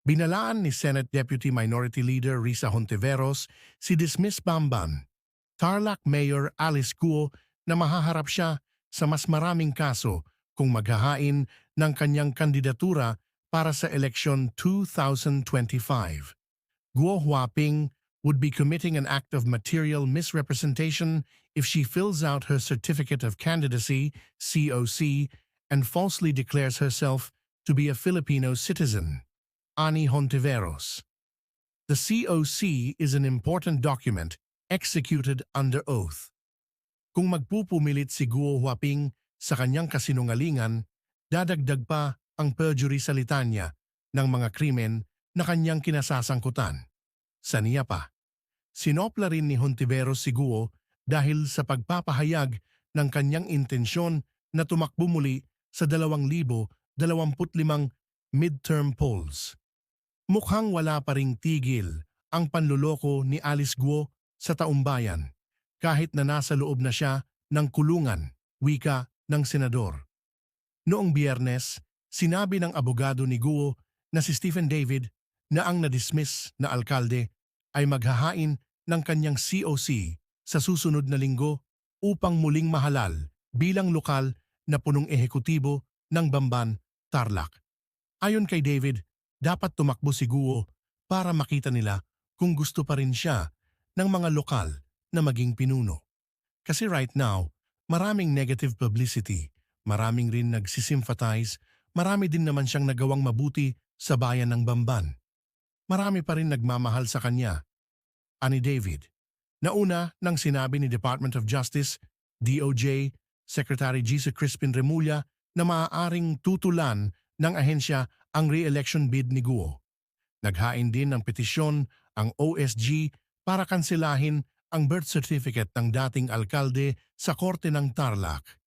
Binalaan ni Senate Deputy Minority Leader Risa Hontiveros si Dismiss Bamban, Tarlac Mayor Alice Guo na mahaharap siya sa mas maraming kaso kung maghahain ng kanyang kandidatura para sa eleksyon 2025. Guo Huaping would be committing an act of material misrepresentation if she fills out her Certificate of Candidacy, COC, and falsely declares herself to be a Filipino citizen. Ani Hontiveros. The COC is an important document executed under oath. Kung magpupumilit si Guo Huaping sa kanyang kasinungalingan, dadagdag pa ang perjury sa litanya ng mga krimen na kanyang kinasasangkutan. Saniya pa, sinopla rin ni Hontiveros si Guo dahil sa pagpapahayag ng kanyang intensyon na tumakbo muli sa 2025 midterm polls. Mukhang wala pa ring tigil ang panluloko ni Alice Guo sa taumbayan kahit na nasa loob na siya ng kulungan, wika ng senador. Noong Biyernes, sinabi ng abogado ni Guo na si Stephen David na ang na-dismiss na alkalde ay maghahain ng kanyang COC sa susunod na linggo upang muling mahalal bilang lokal na punong ehekutibo ng Bamban, Tarlac. Ayon kay David, dapat tumakbo si Guo para makita nila kung gusto pa rin siya ng mga lokal na maging pinuno. Kasi right now, maraming negative publicity, maraming rin nagsisympathize, marami din naman siyang nagawang mabuti sa bayan ng Bamban. Marami pa rin nagmamahal sa kanya. Ani David. Nauna nang sinabi ni Department of Justice, DOJ, Secretary Gisa Crispin Remulla na maaaring tutulan ng ahensya ang re-election bid ni Guo. Naghain din ng petisyon ang OSG para kanselahin ang birth certificate ng dating alkalde sa korte ng Tarlac.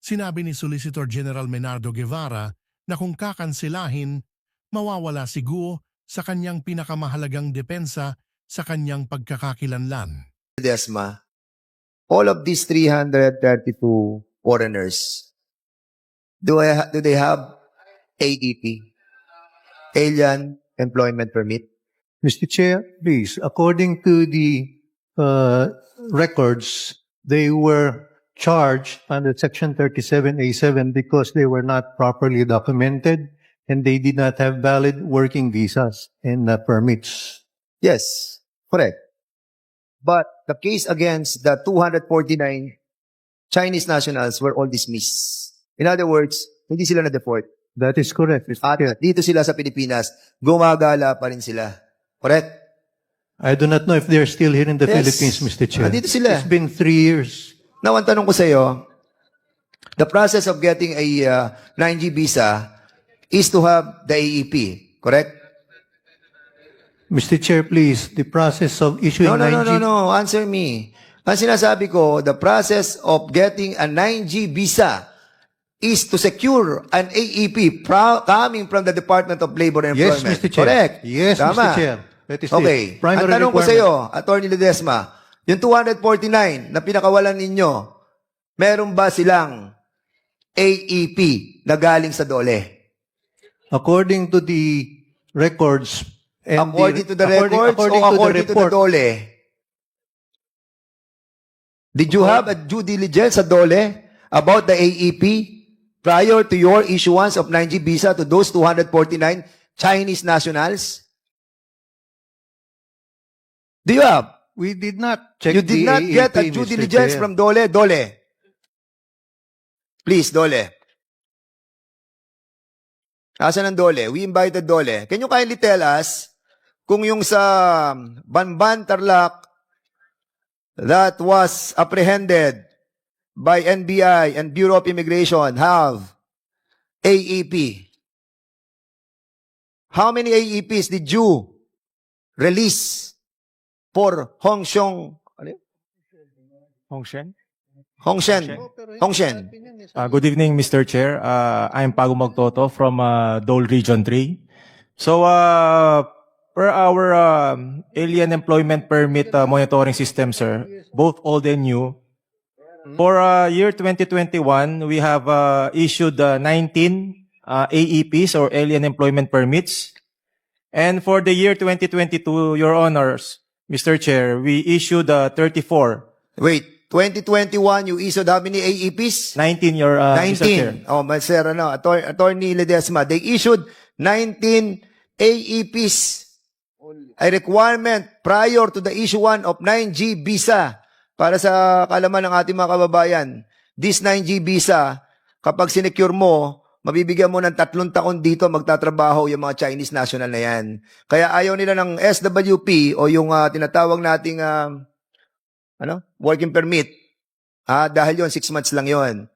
Sinabi ni Solicitor General Menardo Guevara na kung kakanselahin, mawawala si Guo sa kanyang pinakamahalagang depensa sa kanyang pagkakakilanlan. Desma, all of these 332 foreigners, do they have AEP, Alien Employment Permit? Mr. Chair, please, according to the records, they were charged under Section 37A7 because they were not properly documented and they did not have valid working visas and permits. Yes, correct. But the case against the 249 Chinese nationals were all dismissed. In other words, hindi sila na-deport. That is correct, Mr. At Chair. dito sila sa Pilipinas, gumagala pa rin sila. Correct? I do not know if they're still here in the Yes. Philippines, Mr. Chair. Dito sila. It's been 3 years. Now, ang tanong ko sa iyo, the process of getting a 9G visa is to have the AEP, correct? Mr. Chair, please, the process of issuing No, 9G... answer me. Ang sinasabi ko, the process of getting a 9G visa is to secure an AEP coming from the Department of Labor and Yes, Employment. Mr. Chair. Correct? Yes, Tama. Mr. Chair. That is Okay. the primary Ang tanong ko sa requirement. iyo, Attorney Ledesma, yung 249 na pinakawalan ninyo, meron ba silang AEP na galing sa DOLE? According to the records... and According to the records or according to the DOLE? Did you have a due diligence sa DOLE about the AEP prior to your issuance of 9G visa to those 249 Chinese nationals? Do you have? We did not check You did the not get a AEP, due Mr. diligence Chair. from DOLE? DOLE. Please, DOLE. Asan ang DOLE? We invited DOLE. Can you kindly tell us kung yung sa Banban, Tarlac that was apprehended by NBI and Bureau of Immigration have AEP? How many AEPs did you release for Hongshen? Hongshen? Hongshen. Good evening, Mr. Chair. I'm Pago Magtoto from Dole Region 3. So, per our alien employment permit monitoring system, sir, both old and new, for year 2021, we have issued 19 AEPs or alien employment permits. And for the year 2022, Your Honors, Mr. Chair, we issued 34, Wait, 2021, you issued how many AEPs? 19, Mr. Chair. 19. Oh, Sir, Attorney Ledesma, they issued 19 AEPs, a requirement prior to the issuance of 9G visa. Para sa kalaman ng ating mga kababayan, this 9G visa, kapag sinecure mo, mabibigyan mo ng 3 taon dito magtatrabaho yung mga Chinese national na yan. Kaya ayaw nila ng SWP o yung tinatawag nating working permit. Dahil yon 6 months lang yon.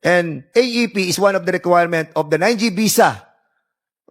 And AEP is one of the requirement of the 9G visa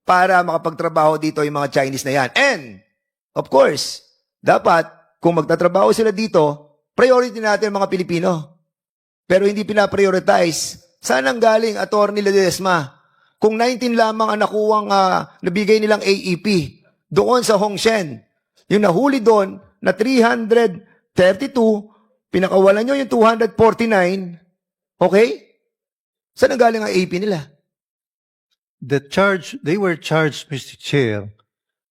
para makapagtrabaho dito yung mga Chinese na yan. And, of course, dapat, kung magtatrabaho sila dito, priority natin ang mga Pilipino. Pero hindi pina-prioritize. Saan ang galing, Attorney Ledesma? Kung 19 lamang ang nakuwang nabigay nilang AEP doon sa Hongshen, yung nahuli doon na 332, pinakawalan nyo yung 249, okay? Saan ang galing ang AEP nila? They were charged, Mr. Chair,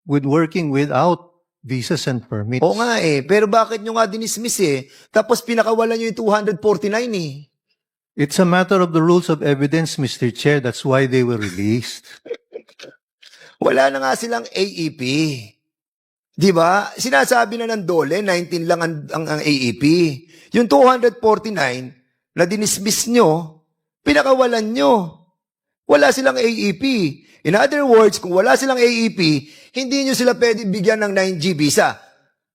with working without visas and permits. Oo nga pero bakit nyo nga dinismiss Tapos pinakawalan nyo yung 249 It's a matter of the rules of evidence, Mr. Chair. That's why they were released. Wala na nga silang AEP. Di ba? Sinasabi na ng DOLE, 19 lang ang AEP. Yung 249 na dinismiss nyo, pinakawalan nyo. Wala silang AEP. In other words, kung wala silang AEP, hindi nyo sila pwede bigyan ng 9G visa.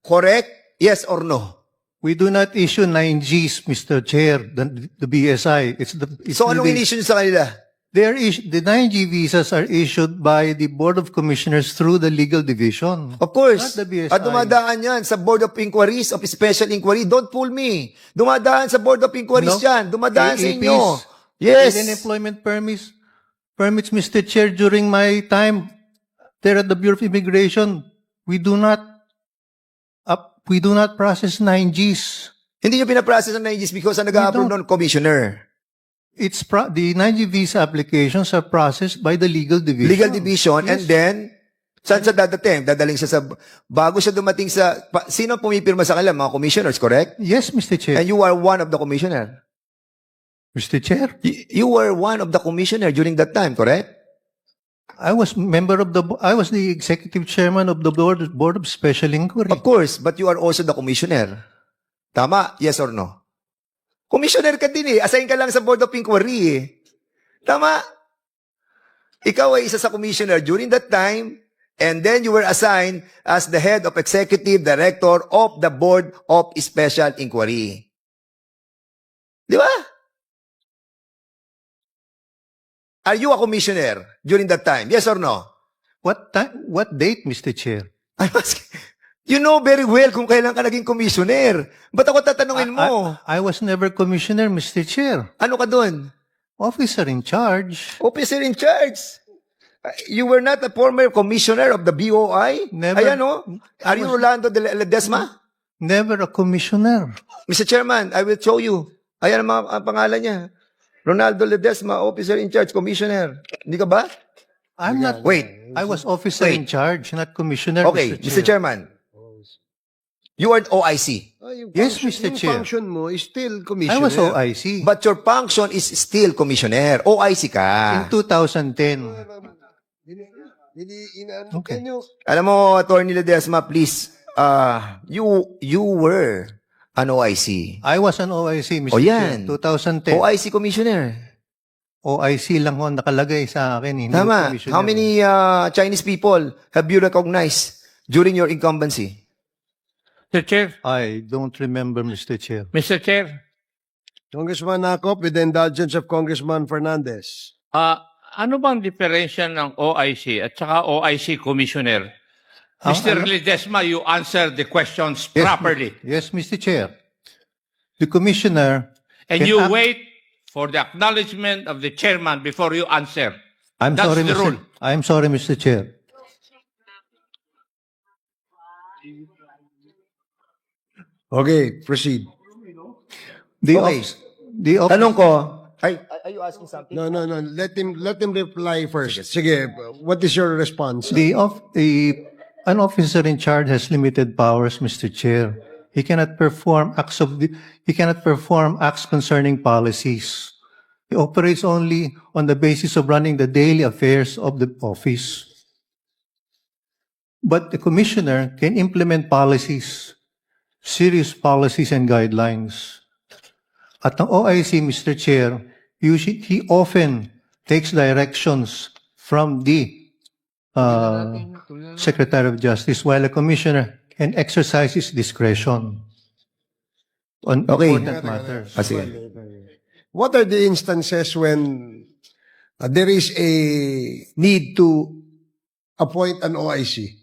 Correct? Yes or no? We do not issue 9Gs, Mr. Chair, the BSI. So anong in-issue nyo sa kanila? The 9G visas are issued by the Board of Commissioners through the legal division. Of course. Not the BSI. At dumadaan yan sa Board of Inquiries of Special Inquiry. Don't fool me. Dumadaan sa Board of Inquiries No. yan. Dumadaan sa AEPs, inyo. Yes. Alien employment permits, Mr. Chair, during my time there at the Bureau of Immigration, we do not process 9Gs. Hindi nyo pinaprocess ang 9Gs because ang nag-a-approve don't. nun, commissioner. The 9G visa applications are processed by the legal division. Legal division. Yes. And then, saan sa dadating? Dadaling siya bago siya dumating sino pumipirma sa kanila? Mga commissioners, correct? Yes, Mr. Chair. And you are one of the commissioner. Mr. Chair, You were one of the commissioner during that time, correct? I was the executive chairman of the Board of Special Inquiry. Of course, but you are also the commissioner. Tama? Yes or no? Commissioner ka din Assign ka lang sa Board of Inquiry Tama? Ikaw ay isa sa commissioner during that time, and then you were assigned as the head of executive director of the Board of Special Inquiry. Di ba? Are you a commissioner during that time? Yes or no? What date, Mr. Chair? I'm asking, you know very well kung kailan ka naging commissioner. Ba't ako tatanungin mo? I was never commissioner, Mr. Chair. Ano ka dun? Officer in charge. Officer in charge. You were not a former commissioner of the BOI? Never. Ayan Are you Rolando de Ledesma? Never a commissioner. Mr. Chairman, I will show you. Ayan ang pangalan niya. Ronaldo Ledesma, officer in charge, commissioner. Hindi ka ba? I'm not. Wait. I was officer Wait. in charge, not commissioner, Okay, Mr. Mr. Chair. Chairman. You are OIC. Yes, Mr. Yung Chair. function mo is I still commissioner. was OIC But your function is still commissioner. OIC ka. in 2010. Okay. Can you, Alam mo, Attorney Ledesma, please, you were an OIC. I was an OIC, Mr. O yan. Chair. 2010. OIC commissioner. OIC lang ho nakalagay sa akin. Hindi Tama. commissioner. How many Chinese people have you recognized during your incumbency? Mr. Chair, I don't remember, Mr. Chair. Mr. Chair, Congressman Nakop, with the indulgence of Congressman Fernandez. ano bang diferensya ng OIC at saka OIC Commissioner? Mr. Ledesma, you answer the questions properly. Yes, Mr. Chair. The commissioner. And can you act- wait for the acknowledgement of the chairman before you answer. I'm That's sorry, the Mr. rule. I'm sorry, Mr. Chair. Okay, proceed. The Okay. office, the office, Tanong ko, Are you asking something? No. Let him reply first. Sige, what is your response? An officer in charge has limited powers, Mr. Chair. He cannot perform acts concerning policies. He operates only on the basis of running the daily affairs of the office. But the commissioner can implement policies, serious policies and guidelines. At ang OIC, Mr. Chair, he often takes directions from the Secretary of Justice, while a commissioner can exercise his discretion on Okay. important matters. Sige. What are the instances when there is a need to appoint an OIC?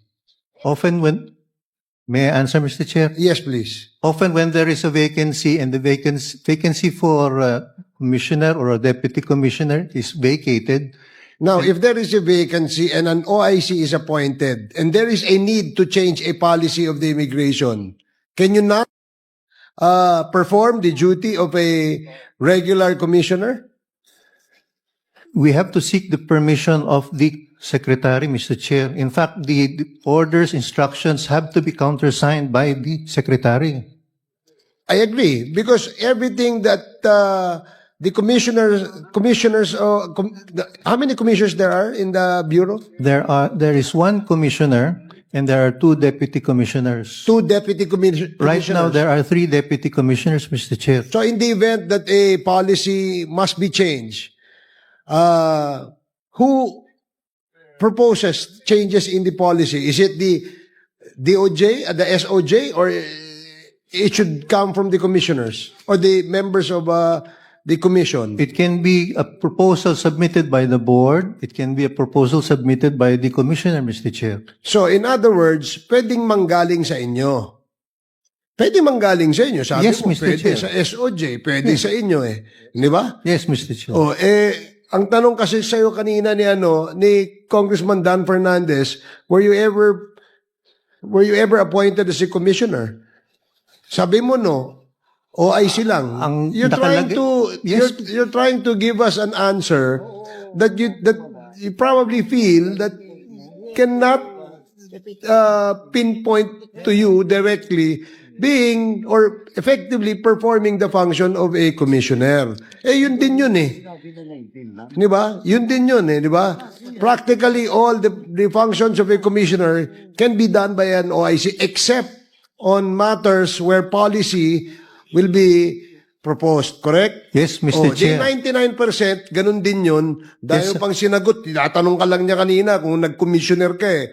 May I answer, Mr. Chair? Yes, please. Often when there is a vacancy and the vacancy for a commissioner or a deputy commissioner is vacated, Now, if there is a vacancy and an OIC is appointed and there is a need to change a policy of the immigration, can you not perform the duty of a regular commissioner? we have to seek the permission of the secretary, Mr. Chair. In fact, the orders, instructions have to be countersigned by the secretary. I agree, because everything that the commissioners, how many commissioners there are in the bureau? There is one commissioner and there are two deputy commissioners. Two deputy commissioners. Right now, there are three deputy commissioners, Mr. Chair. So in the event that a policy must be changed, who proposes changes in the policy? Is it the DOJ, the SOJ, or it should come from the commissioners or the members of the commission? It can be a proposal submitted by the board. It can be a proposal submitted by the commissioner, Mr. Chair. So in other words, pwedeng manggaling sa inyo. Pwede manggaling sa inyo. Sabi Yes, mo, Mr. pwede Chair. sa SOJ, pwede sa inyo eh. Di ba? Yes, Mr. Chair. Oh, ang tanong kasi sa'yo kanina ni Congressman Dan Fernandez, were you ever appointed as a commissioner? Sabi mo no, OIC lang. You're trying to Yes. you're trying to give us an answer that you probably feel that cannot pinpoint to you directly being or effectively performing the function of a commissioner. Yun din yun eh. Di ba? Yun din yun eh, di ba? Practically all the functions of a commissioner can be done by an OIC except on matters where policy will be proposed, correct? Yes, Mr. Di Chair. 99%, ganun din yun. Dahil Yes, sir. pang sinagot, tinatanong ka lang niya kanina kung nag-commissioner ka eh.